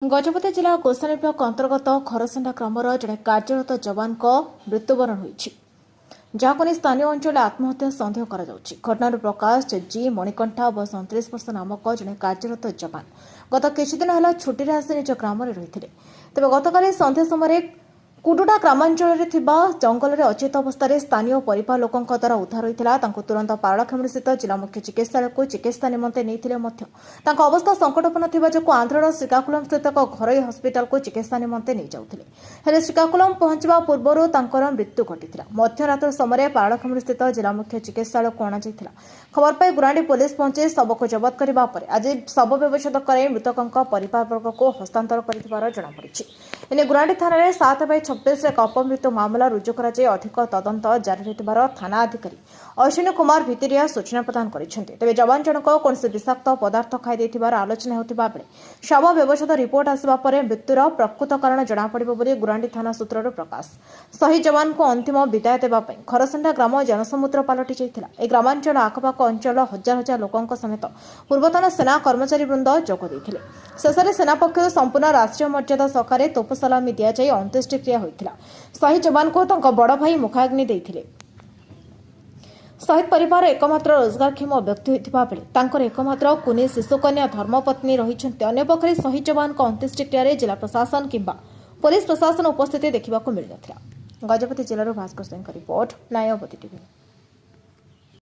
गजपति जिला गोसाणी ब्लॉक अंतर्गत खरसंडा ग्रामर जड़े कार्यरत जवान मृत्युवरण होती जहां नहीं स्थानीय अंचल आत्महत्या सन्देह घटनार प्रकाश जी मणिकंठा वर्ष 29 वर्ष नामक जड़े कार्यरत जवान गत किछुदिन है छुट्टी आसी निज ग्राम रही तेज गतकाली सन्ध्या समय कुडुडा ग्रामांचल जंगल में अचेत अवस्था स्थानीय परिवार लोकों द्वारा उद्धार होता तुरंत पारलाखेमुड़ी स्थित जिला मुख्य चिकित्सालय को चिकित्सा निमंते नहीं अवस्था संकटपूर्ण जो आंध्रर श्रीकाकुलम स्थित एक घर हस्पिटाल को चिकित्सा निमंते नहीं जाते हेले श्रीकाकुलम पहुंचा पूर्व मृत्यु घटी मध्यरात्र समय पारलाखेमुड़ी स्थित जिला मुख्य चिकित्सालय को अणा खबर पाई गुरांडी पुलिस पहुंची शव को जबत करने पर आज शव व्यवच्छेद कर मृतकों परिवारवर्ग को हस्तांतर कर जमापड़ी गुरांडी थाना 7/26 एक अपमृत्यु मामला रुजु कर अधिक तदंत जारी रही थाना अधिकारी अश्विनी कुमार भितरिया सूचना प्रदान करते तेज जवान जनक कौन विषाक्त पदार्थ खाई आलोचना होता बेले शव व्यवच्छेद रिपोर्ट आसवा पर मृत्युर प्रकृत कारण जमापड़ गुरांडी थाना सूत्र प्रकाश शहीद जवान को अंतिम विदाय देवाई खरसंडा ग्राम जनसमुद्र पलटि जाता ग्रामांचल आखपाख अंचल हजार हजार लोकों समेत पूर्वतन सेना कर्मचारी वृंद जोगद शेष में सेना पक्ष संपूर्ण राष्ट्रीय मर्यादा सकारे तोप सलामी दि जाए अंत्येष्टिक्रिया होता शहीद जवान को बड़ भाई मुखाग्नि देते शहीद परिवार एकमात्र रोजगारक्षम व्यक्ति होता बेले एकमात्र कुनी शिशुकन्या धर्मपत्नी रही अंपक्षे शहीद जवान अंत्येष्टिक्रिया जिला प्रशासन किंबा पुलिस प्रशासन उपस्थिति देखा मिल न गजपति जिलार भास्कर सिंह रिपोर्ट न्यायवती टीवी।